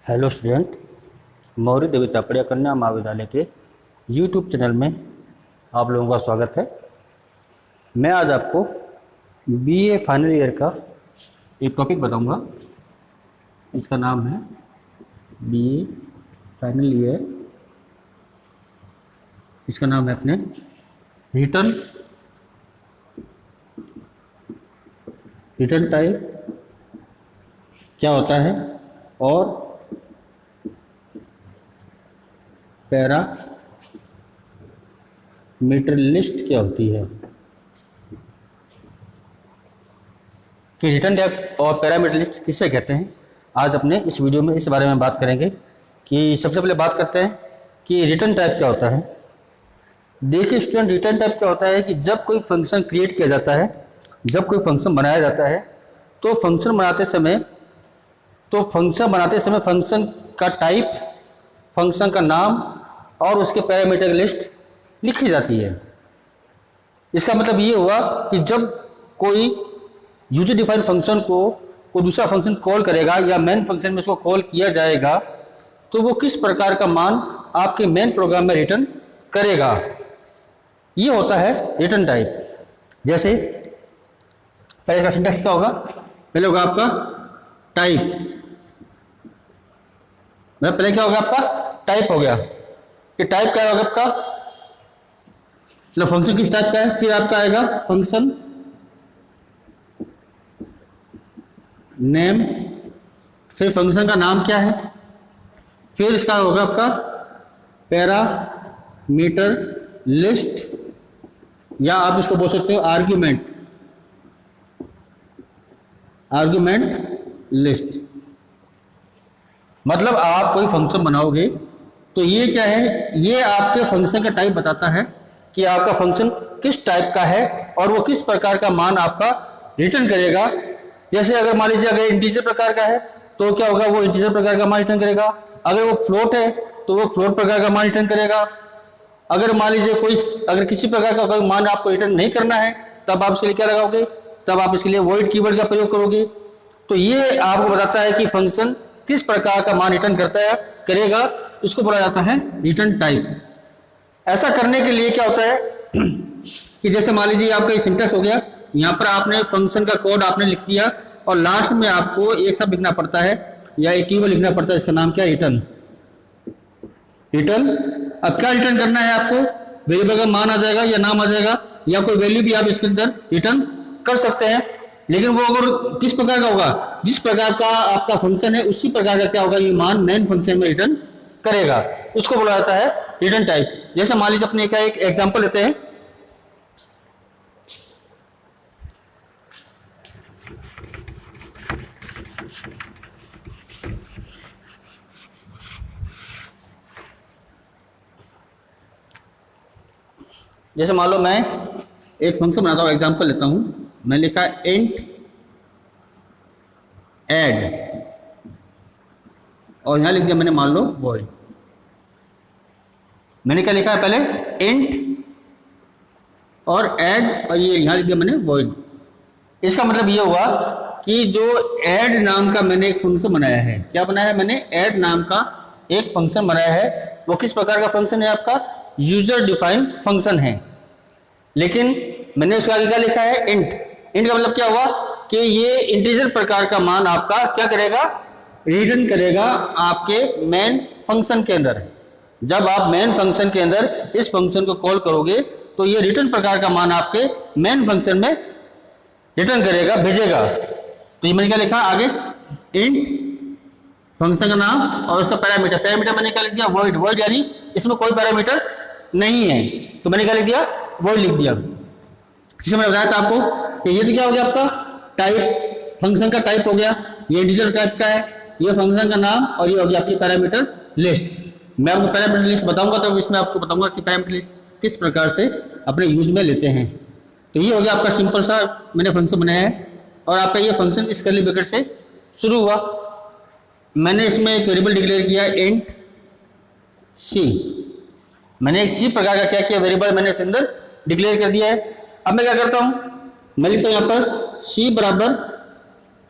Hello student, Maurya देवता पढ़िया कन्या महाविद्यालय के यूट्यूब चैनल में आप लोगों का स्वागत है। मैं आज आपको बीए फाइनल ईयर का एक टॉपिक बताऊंगा। इसका नाम है बीए फाइनल ईयर। इसका नाम है अपने रिटर्न टाइप क्या होता है और पैरामीटर लिस्ट क्या होती है। कि रिटर्न टाइप और पैरामीटर लिस्ट किसे कहते हैं, आज अपने इस वीडियो में इस बारे में बात करेंगे। कि सबसे पहले बात करते हैं कि रिटर्न टाइप क्या होता है। देखिए स्टूडेंट, रिटर्न टाइप क्या होता है कि जब कोई फंक्शन क्रिएट किया जाता है, जब कोई फंक्शन बनाया जाता है, तो फंक्शन बनाते समय फंक्शन का टाइप, फंक्शन का नाम और उसके पैरामीटर की लिस्ट लिखी जाती है। इसका मतलब ये हुआ कि जब कोई यूजर डिफाइंड फंक्शन को दूसरा फंक्शन कॉल करेगा या मेन फंक्शन में उसको कॉल किया जाएगा, तो वो किस प्रकार का मान आपके मेन प्रोग्राम में रिटर्न करेगा, ये होता है रिटर्न टाइप। जैसे पहले इसका सिंटैक्स क्या होगा, पहले होगा आपका टाइप। पहले क्या होगा आपका टाइप हो गया कि टाइप क्या होगा आपका, मतलब फंक्शन किस टाइप का है। फिर आपका आएगा फंक्शन नेम, फिर फंक्शन का नाम क्या है, फिर इसका होगा आपका पैरामीटर लिस्ट, या आप इसको बोल सकते हो आर्गुमेंट लिस्ट। मतलब आप कोई फंक्शन बनाओगे तो ये क्या है, ये आपके फंक्शन का टाइप बताता है कि आपका फंक्शन किस टाइप का है और वो किस प्रकार का मान आपका रिटर्न करेगा। जैसे अगर मान लीजिए अगर इंटीजर प्रकार का है तो क्या होगा, वो इंटीजर प्रकार का मान रिटर्न करेगा। अगर वो फ्लोट है तो वो फ्लोट प्रकार का मान रिटर्न करेगा। अगर मान लीजिए अगर किसी प्रकार का कोई मान आपको रिटर्न नहीं करना है, तब आप इसके लिए क्या लगाओगे, तब आप इसके लिए वॉइड कीवर्ड का प्रयोग करोगे। तो ये आपको बताता है कि फंक्शन किस प्रकार का मान रिटर्न करेगा, इसको बोला जाता है रिटर्न टाइप। ऐसा करने के लिए क्या होता है कि जैसे मान लीजिए आपका ये सिंटैक्स हो गया, यहाँ पर आपने फंक्शन का कोड आपने लिख दिया और लास्ट में आपको एक शब्द लिखना पड़ता है या एक कीवर्ड लिखना पड़ता है, इसका नाम क्या है, रिटर्न। अब क्या रिटर्न करना है आपको, वेरिएबल का मान आ जाएगा या नाम आ जाएगा या कोई वैल्यू भी आप इसके अंदर रिटर्न कर सकते हैं। लेकिन वो अगर किस प्रकार का होगा, जिस प्रकार का आपका फंक्शन है उसी प्रकार का क्या होगा, ये मान मेन फंक्शन में रिटर्न करेगा। उसको बोला जाता है रिटर्न टाइप। जैसे मान लीजिए अपने का एक एग्जांपल लेते हैं। जैसे मान लो मैं एक फंक्शन बनाता हूँ, एग्जांपल लेता हूं। मैं लिखा इंट ऐड और यहां लिख दिया मैंने मान लो वॉइड। मैंने क्या लिखा है, पहले इंट और ऐड और ये यहां लिख दिया मैंने वॉइड। इसका मतलब ये हुआ कि जो ऐड नाम का मैंने एक फंक्शन बनाया है, क्या बनाया है मैंने, ऐड नाम का एक फंक्शन बनाया है। वो किस प्रकार का फंक्शन है, आपका यूजर डिफाइंड फंक्शन है। लेकिन मैंने उसका आगे क्या लिखा है, इंट का मतलब क्या हुआ कि ये इंटीजर प्रकार का मान आपका क्या करेगा, रिटर्न करेगा आपके मेन फंक्शन के अंदर। जब आप मेन फंक्शन के अंदर इस फंक्शन को कॉल करोगे तो ये रिटर्न प्रकार का मान आपके मेन फंक्शन में रिटर्न करेगा, भेजेगा। तो ये मैंने क्या लिखा आगे, इंट फंक्शन का नाम और उसका पैरामीटर मैंने क्या लिख दिया, वॉइड यानी इसमें कोई पैरामीटर नहीं है, तो मैंने क्या लिख दिया, वॉइड लिख दिया। जिसे मैंने बताया था आपको कि ये तो क्या हो गया आपका टाइप, फंक्शन का टाइप हो गया, ये इंटीजर टाइप का है, ये फंक्शन का नाम और ये हो गया आपकी पैरामीटर लिस्ट। मैं आपको पैरामीटर लिस्ट बताऊंगा तो इसमें आपको बताऊंगा कि पैरामीटर लिस्ट किस प्रकार से अपने यूज में लेते हैं। तो ये हो गया आपका सिंपल सा मैंने फंक्शन बनाया है और आपका ये फंक्शन इस कर्ली ब्रैकेट से शुरू हुआ। मैंने इसमें एक वेरिएबल डिक्लेयर किया इंट सी। मैंने एक सी प्रकार का क्या किया, वेरिएबल मैंने इसके अंदर डिक्लेयर कर दिया है। अब मैं क्या करता हूं, मैं लिखता हूं यहाँ पर सी बराबर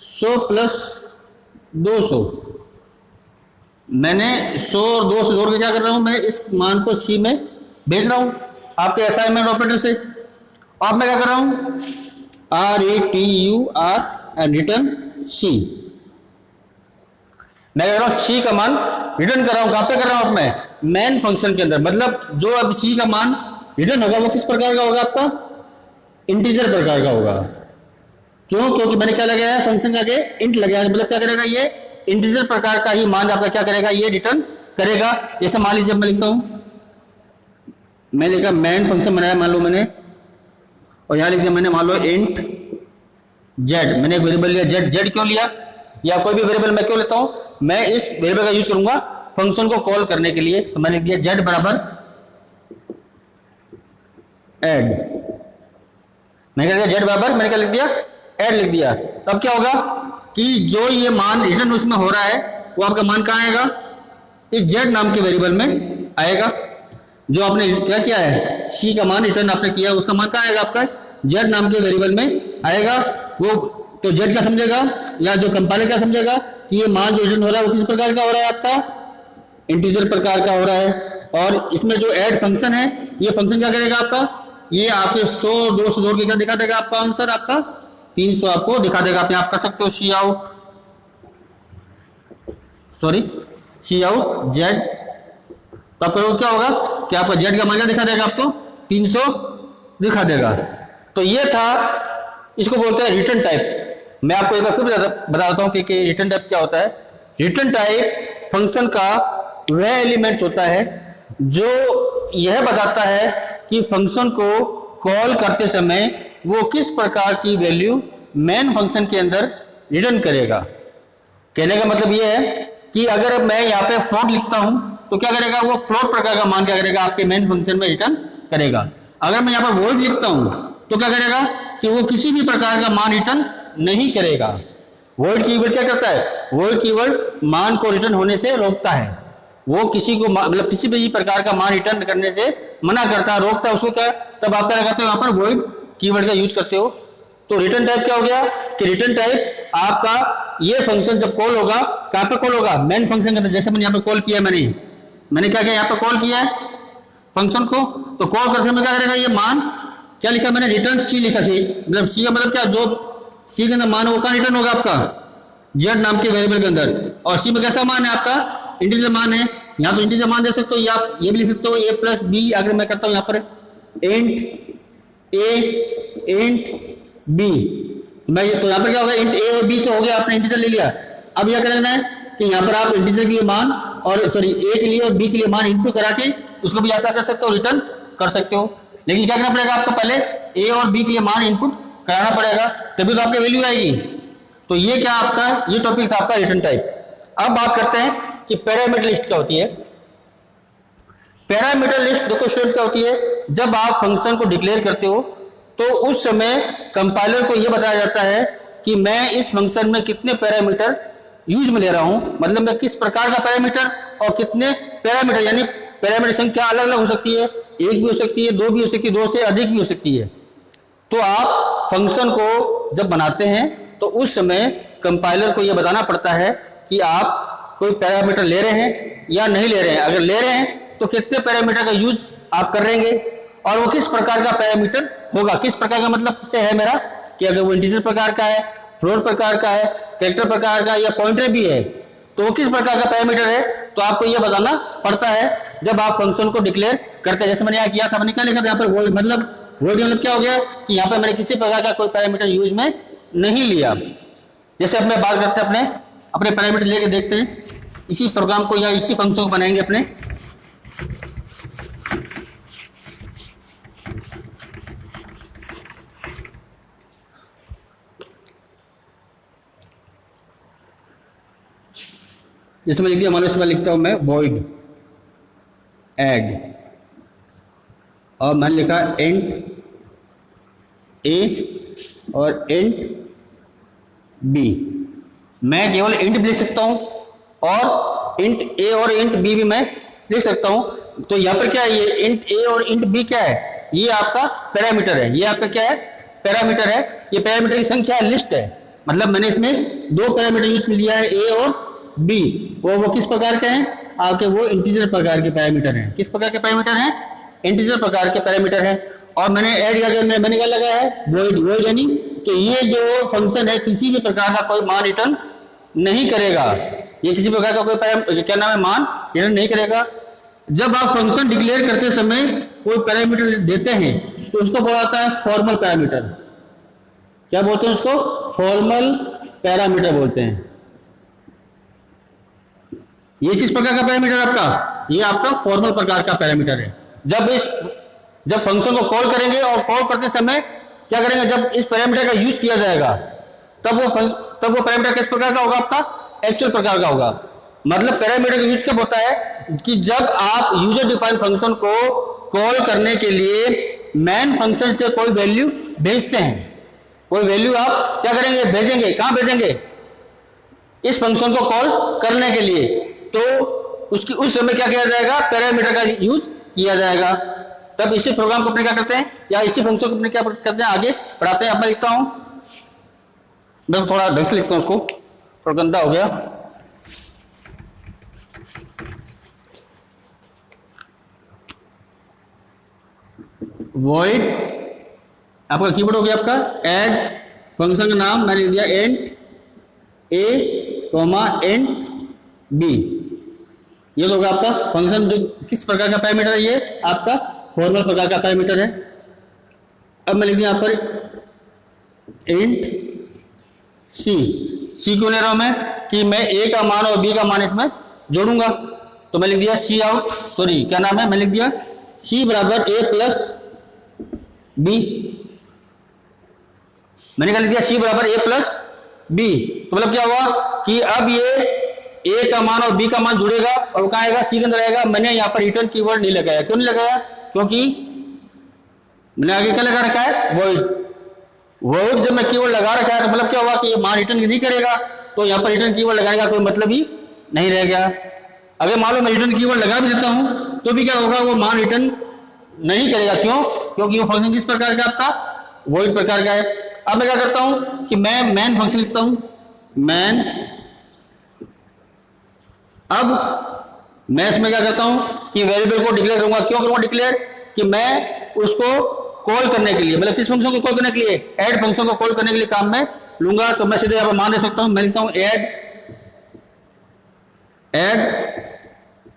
100 + 200। मैंने 100 और 2 से जोड़ के क्या कर रहा हूँ, मैं इस मान को सी में भेज रहा हूँ आपके असाइनमेंट ऑपरेटर से। अब मैं क्या कर रहा हूँ, RETUR एंड रिटर्न सी। मैं कह रहा हूँ सी का मान रिटर्न कर रहा हूँ, कहाँ पे कर रहा हूँ, अब मैं मेन फंक्शन के अंदर। मतलब जो अब सी का मान रिटर्न होगा वो किस प्रकार का होगा, आपका इंटीजर प्रकार का होगा। क्यों? क्योंकि मैंने क्या लगाया है, फंक्शन के आगे इंट लगाया है, मतलब क्या करेगा, ये इंटीजर प्रकार का ही मान आपका क्या करेगा, ये रिटर्न करेगा। जैसे मान लीजिए मैं लिखता हूँ, मैं लिखा मेन फंक्शन बनाया मान लो मैंने, और यहाँ लिख दिया मैंने मान लो इंट जेड। मैंने एक वेरिएबल लिया जेड। जेड क्यों लिया, या कोई भी वेरिएबल मैं क्यों लेता हूँ, मैं इस वेरिएबल का यूज करूंगा फंक्शन को कॉल करने के लिए। तो मैंने लिख दिया जेड बराबर एड। मैंने क्या लिखा, जेड बराबर मैंने क्या लिख दिया, एड लिख दिया। तो अब क्या होगा कि जो ये मान रिटर्न उसमें हो रहा है वो आपका मान कहाँ आएगा, इस जेड नाम के वेरिएबल में आएगा। जो आपने क्या किया है, सी का मान रिटर्न आपने किया, उसका मान कहाँ आएगा, आपका जेड नाम के वेरिएबल में आएगा। वो तो जेड क्या समझेगा, या जो कंपाइलर क्या समझेगा कि ये मान जो रिटर्न हो रहा है वो किस प्रकार का हो रहा है, आपका इंटीजर प्रकार का हो रहा है। और इसमें जो ऐड फंक्शन है, ये फंक्शन क्या करेगा आपका, ये आपके 100 200 जोड़ के क्या दिखा देगा, आपका आंसर आपका 300 आपको दिखा देगा। आप यहाँ कर सकते हो cout, sorry cout z. तो आपका क्या होगा कि आपका जेड का मान क्या दिखा देगा, आपको 300 दिखा देगा। तो ये था, इसको बोलते हैं रिटर्न टाइप। मैं आपको एक बार फिर बता देता हूँ कि रिटर्न टाइप क्या होता है। रिटर्न टाइप फंक्शन का वह एलिमेंट्स होता है जो यह बताता है कि फंक्शन को कॉल करते समय वो किस प्रकार की वैल्यू मेन फंक्शन के अंदर रिटर्न करेगा। कहने का मतलब ये है कि अगर मैं यहाँ पे फ्लोट लिखता हूं तो क्या करेगा, वो फ्लोट प्रकार का मान क्या करेगा, आपके मेन फंक्शन में रिटर्न करेगा। अगर मैं यहाँ पर वॉइड लिखता हूं तो क्या करेगा कि वो किसी भी प्रकार का मान रिटर्न नहीं करेगा। वॉइड कीवर्ड क्या करता है, वॉइड कीवर्ड मान को रिटर्न होने से रोकता है। वो किसी को मतलब किसी भी प्रकार का मान रिटर्न करने से मना करता है, रोकता है उसको। क्या तब आप क्या लगाते हो, वहां पर वॉइड कीवर्ड का यूज करते हो। तो रिटर्न टाइप क्या हो गया कि रिटर्न टाइप आपका ये फंक्शन जब कॉल होगा, कहां पे कॉल होगा, मेन फंक्शन के अंदर। जैसे मैंने यहाँ पे कॉल किया, मैंने क्या किया, यहाँ पे कॉल किया है फंक्शन को। तो कॉल करते समय क्या करेगा, ये मान क्या लिखा मैंने, रिटर्न सी लिखा। सी मतलब सी का मतलब क्या, जो सी के अंदर मान वो कहां रिटर्न होगा, आपका जेड नाम के वेरिएबल के अंदर। और सी में कैसा मान है, आपका इंटीजर मान है। यहाँ तो इंटीजर मान दे सकते हो, या आप ये भी लिख सकते हो ए प्लस बी। अगर मैं करता हूँ यहाँ पर इंट ए इंट बी, मैं तो यहाँ पर क्या होगा, इंट ए और बी तो हो गया, आपने इंटीजर ले लिया। अब यह करना है कि यहाँ पर आप इंटीजर के लिए मान और सॉरी ए के लिए और बी के लिए मान इनपुट करा के उसको भी आप क्या कर सकते हो, रिटर्न कर सकते हो। लेकिन क्या करना पड़ेगा, आपको पहले ए और बी के लिए मान इनपुट कराना पड़ेगा, तभी तो आपकी वैल्यू आएगी। तो ये क्या आपका, ये टॉपिक था आपका रिटर्न टाइप। अब बात करते हैं कि पैरामीटर लिस्ट क्या होती है। पैरामीटर लिस्ट देखो स्टूडेंट क्या होती है, जब आप फंक्शन को डिक्लेयर करते हो तो उस समय कंपाइलर को यह बताया जाता है कि मैं इस फंक्शन में कितने पैरामीटर यूज में ले रहा हूं, मतलब मैं किस प्रकार का पैरामीटर और कितने पैरामीटर, यानी पैरामीटर संख्या अलग अलग हो सकती है, एक भी हो सकती है, दो भी हो सकती है, दो से अधिक भी हो सकती है। तो आप फंक्शन को जब बनाते हैं तो उस समय कंपाइलर को यह बताना पड़ता है कि आप कोई पैरामीटर ले रहे हैं या नहीं ले रहे हैं। अगर ले रहे हैं तो कितने पैरामीटर का यूज आप कर रहेंगे और वो किस प्रकार का पैरामीटर होगा। किस प्रकार का मतलब से है मेरा कि अगर वो इंटीजर प्रकार का है, फ्लोट प्रकार का है, कैरेक्टर प्रकार का या पॉइंटर भी है, तो वो किस प्रकार का पैरामीटर है, तो आपको यह बताना पड़ता है जब आप फंक्शन को डिक्लेयर करते हैं। जैसे मैंने यहाँ किया था, मैंने क्या लिखा था यहाँ पर, वोल्ट मतलब क्या हो गया कि यहाँ पर मैंने किसी प्रकार का कोई पैरामीटर यूज में नहीं लिया। जैसे अब मैं बात करते हैं अपने पैरामीटर लेके देखते हैं इसी प्रोग्राम को या इसी फंक्शन को बनाएंगे अपने। जैसे मैं लिख दिया, मान लो इसमें लिखता हूं मैं वॉइड एड और मैंने लिखा इंट ए और इंट बी। मैं केवल इंट भी लिख सकता हूं और इंट ए और इंट बी भी मैं लिख सकता हूं। तो यहाँ पर क्या है, ये इंट ए और इंट बी क्या है, ये आपका पैरामीटर है। ये आपका क्या है, पैरामीटर है। ये पैरामीटर की संख्या है, लिस्ट है। मतलब मैंने इसमें दो पैरामीटर यूज में लिया है, ए और बी, वो किस प्रकार के हैं आपके, वो इंटीजर प्रकार के पैरामीटर हैं। किस प्रकार के पैरामीटर हैं, इंटीजर प्रकार के पैरामीटर हैं। और मैंने ऐड किया, मैंने क्या लगाया है, वॉइड। वॉइड यानी कि ये जो फंक्शन है किसी भी प्रकार का कोई मान रिटर्न नहीं करेगा, ये किसी प्रकार का कोई क्या नाम है, मान रिटर्न नहीं करेगा। जब आप फंक्शन डिक्लेयर करते समय कोई पैरामीटर देते हैं तो उसको बोला जाता है फॉर्मल पैरामीटर। क्या बोलते हैं उसको, फॉर्मल पैरामीटर बोलते हैं। ये किस प्रकार का पैरामीटर आपका, ये आपका फॉर्मल प्रकार का पैरामीटर है। जब फंक्शन को कॉल करेंगे और कॉल करते समय क्या करेंगे, जब इस पैरामीटर का यूज किया जाएगा तब वो पैरामीटर किस प्रकार का होगा, आपका एक्चुअल प्रकार का होगा। मतलब पैरामीटर का यूज कब होता है कि जब आप यूजर डिफाइंड फंक्शन को कॉल करने के लिए मेन फंक्शन से कोई वैल्यू भेजते हैं, कोई वैल्यू आप क्या करेंगे, भेजेंगे। कहां भेजेंगे, इस फंक्शन को कॉल करने के लिए। तो उस समय क्या किया जाएगा, पैरामीटर का यूज किया जाएगा। तब इसी प्रोग्राम को अपने क्या करते हैं, या इसी फंक्शन को अपने क्या करते हैं, आगे बढ़ाते हैं। अब मैं लिखता हूं, मैं थोड़ा ढंग से लिखता हूं, उसको थोड़ा गंदा हो गया। वॉइड आपका कीवर्ड हो गया आपका ऐड, फंक्शन का नाम मैंने दिया एंट ए कॉमा एंट बी। ये होगा आपका फंक्शन जो किस प्रकार का पैरामीटर है, ये आपका फॉर्मल प्रकार का पैरामीटर है। अब मैं लिख दिया यहाँ पर इंट सी क्यों ले रहा हूं मैं, कि मैं ए का मान और बी का मान इसमें जोड़ूंगा। तो मैं लिख दिया सी आउट, सॉरी क्या नाम है, मैं लिख दिया सी बराबर ए प्लस बी। मैंने क्या लिख दिया, सी बराबर ए प्लस बी। तो मतलब क्या हुआ कि अब ये ए का मान और बी का मान जुड़ेगा और वो कहाँ आएगा, सी के अंदर आएगा। मैंने यहाँ पर रिटर्न कीवर्ड नहीं लगाया। क्यों नहीं लगाया, क्योंकि मैंने आगे क्या लगा रखा है, वॉइड जब मैं कीवर्ड लगा रखा है तो मतलब क्या हुआ कि ये मान रिटर्न नहीं करेगा। तो यहाँ पर रिटर्न कीवर्ड लगाने का कोई मतलब ही नहीं रह गया। अगर मान लो मैं रिटर्न कीवर्ड लगा भी देता हूं तो भी क्या होगा, वो मान रिटर्न नहीं करेगा। क्यों, क्योंकि वो फंक्शन किस प्रकार का, आपका वॉइड प्रकार का है। अब मैं क्या करता हूं कि मैं मेन फंक्शन लिखता हूं, मैन। अब मैं इसमें क्या करता हूं कि वेरिएबल को डिक्लेयर करूंगा। क्यों करूंगा डिक्लेयर, कि मैं उसको कॉल करने के लिए, मतलब किस फंक्शन को कॉल करने के लिए, ऐड फंक्शन को कॉल करने के लिए काम में लूंगा। तो मैं सीधे यहाँ पर मान दे सकता हूं, मैं लिखता हूं ऐड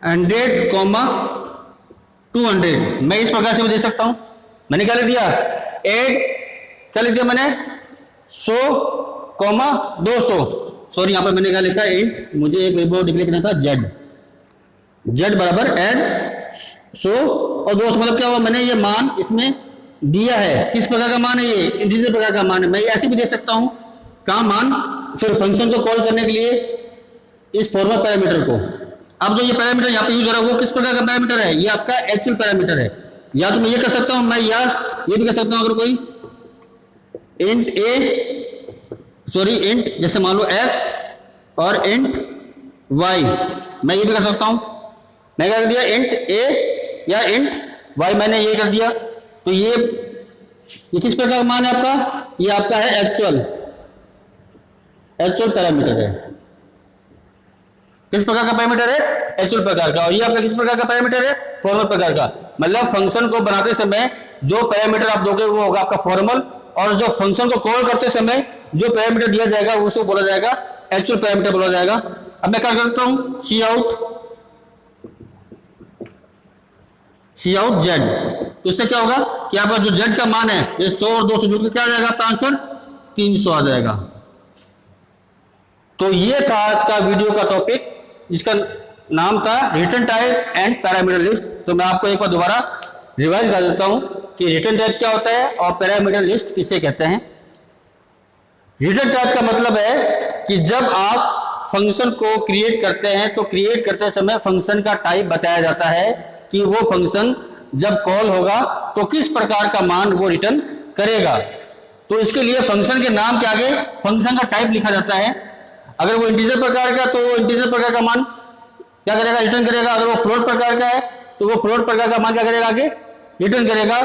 100, 200। मैं इस प्रकार से भी दे सकता हूं। मैंने क्या लिख दिया, ऐड क्या लिख दिया मैंने 100, 200। सॉरी यहाँ पर मैंने क्या लिखा, इंट मुझे एक वेरिएबल डिक्लेयर करना था जेड बराबर ऐड 100 और 200। मतलब क्या हुआ, मैंने ये मान इसमें दिया है। किस प्रकार का मान है, ये इंटीजर प्रकार का मान है। मैं ऐसे भी दे सकता हूं, कहाँ मान, सिर्फ फंक्शन को कॉल करने के लिए इस फॉर्मल पैरामीटर को। अब जो ये पैरामीटर यहाँ पे यूज हो रहा है वो किस प्रकार का पैरामीटर है, ये आपका एक्चुअल पैरामीटर है। या तो मैं ये कर सकता हूं, मैं या ये भी कर सकता हूं, अगर कोई इंट ए, सॉरी इंट जैसे मान लो एक्स और इंट वाई, मैं ये भी कर सकता हूं। मैं क्या कर दिया, इंट ए या इंट वाई, मैंने ये कर दिया। तो ये किस प्रकार का मान है आपका, ये आपका है एक्चुअल पैरामीटर है। किस प्रकार का पैरामीटर है, एक्चुअल प्रकार का। और ये आपका किस प्रकार का पैरामीटर है, फॉर्मल प्रकार का। मतलब फंक्शन को बनाते समय जो पैरामीटर आप दोगे वो होगा आपका फॉर्मल, और जो फंक्शन को कॉल करते समय जो पैरामीटर दिया जाएगा उसको बोला जाएगा एक्चुअल पैरामीटर बोला जाएगा। अब मैं क्या करता हूं, सी आउट जेड। तो इससे क्या होगा कि आपका जो जेड का मान है ये 100 और 200 जुड़ के क्या आ जाएगा, आपका आंसर 300 आ जाएगा। तो ये था आज का वीडियो का टॉपिक, जिसका नाम था return type and parameter list. तो मैं आपको एक बार दोबारा रिवाइज कर देता हूं कि रिटर्न टाइप क्या होता है और पैरामीटर लिस्ट किसे कहते हैं। रिटर्न टाइप का मतलब है कि जब आप फंक्शन को क्रिएट करते हैं तो क्रिएट करते समय फंक्शन का टाइप बताया जाता है कि वो फंक्शन जब कॉल होगा तो किस प्रकार का मान वो रिटर्न करेगा। तो इसके लिए फंक्शन के नाम के आगे फंक्शन का टाइप लिखा जाता है। अगर वो इंटीजर प्रकार का तो वो इंटीजर प्रकार का मान क्या करेगा, रिटर्न करेगा। अगर वो फ्लोट प्रकार का है तो वो फ्लोट प्रकार का मान क्या करेगा, आगे रिटर्न करेगा।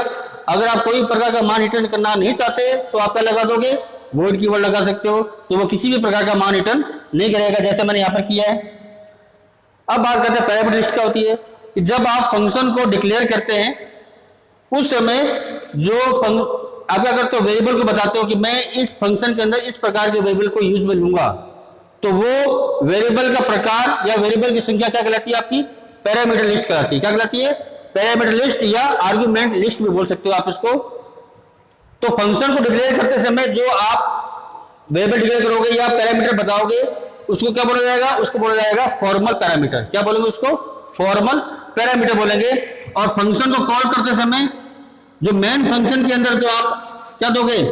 अगर आप कोई प्रकार का मान रिटर्न करना नहीं चाहते तो आप क्या लगा दोगे, वॉइड कीवर्ड लगा सकते हो, तो वो किसी भी प्रकार का मान रिटर्न नहीं करेगा, जैसे मैंने यहाँ पर किया है। अब बात करते हैं पैरामीटर लिस्ट क्या होती है। कि जब आप फंक्शन को डिक्लेयर करते हैं उस समय जो आप क्या करते हो, वेरिएबल को बताते हो कि मैं इस फंक्शन के अंदर इस प्रकार के वेरिएबल को यूज में लूंगा, तो वो वेरिएबल का प्रकार या वेरिएबल की संख्या क्या कहलाती है, आपकी पैरामीटर लिस्ट कहलाती है। क्या कहलाती है, पैरामीटर लिस्ट या आर्गुमेंट लिस्ट भी बोल सकते हो आप इसको। तो फंक्शन को डिक्लेयर करते समय जो आप वेरिएबल डिक्लेयर करोगे या पैरामीटर बताओगे उसको क्या बोला जाएगा, उसको बोला जाएगा फॉर्मल पैरामीटर। क्या बोलेंगे उसको, फॉर्मल पैरामीटर बोलेंगे। और फंक्शन को कॉल करते समय जो मेन फंक्शन के अंदर जो आप क्या दोगे,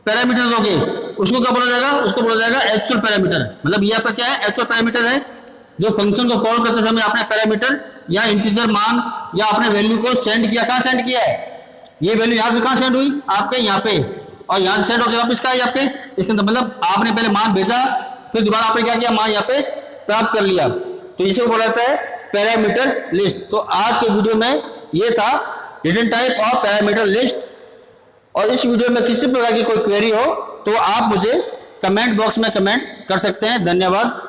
पैरामीटर दोगे, उसको क्या बोला जाएगा, उसको बोला जाएगा एक्चुअल पैरामीटर। मतलब ये आपका क्या है, एक्चुअल पैरामीटर है। जो फंक्शन को कॉल करते समय आपने पैरामीटर या इंटीजर मान या आपने वैल्यू को सेंड किया, कहां सेंड किया है, ये वैल्यू यहां से कहां सेंड हुई, आपके यहाँ पे, और यहां से सेंड होकर वापस का आपके इसके अंदर, मतलब आपने पहले मान भेजा फिर दोबारा आपने क्या किया, मान यहाँ पे प्राप्त कर लिया। तो इसे बोला जाता है पैरामीटर लिस्ट। तो आज के वीडियो में ये था return type of parameter list. और इस वीडियो में किसी प्रकार की कोई क्वेरी हो तो आप मुझे कमेंट बॉक्स में कमेंट कर सकते हैं। धन्यवाद।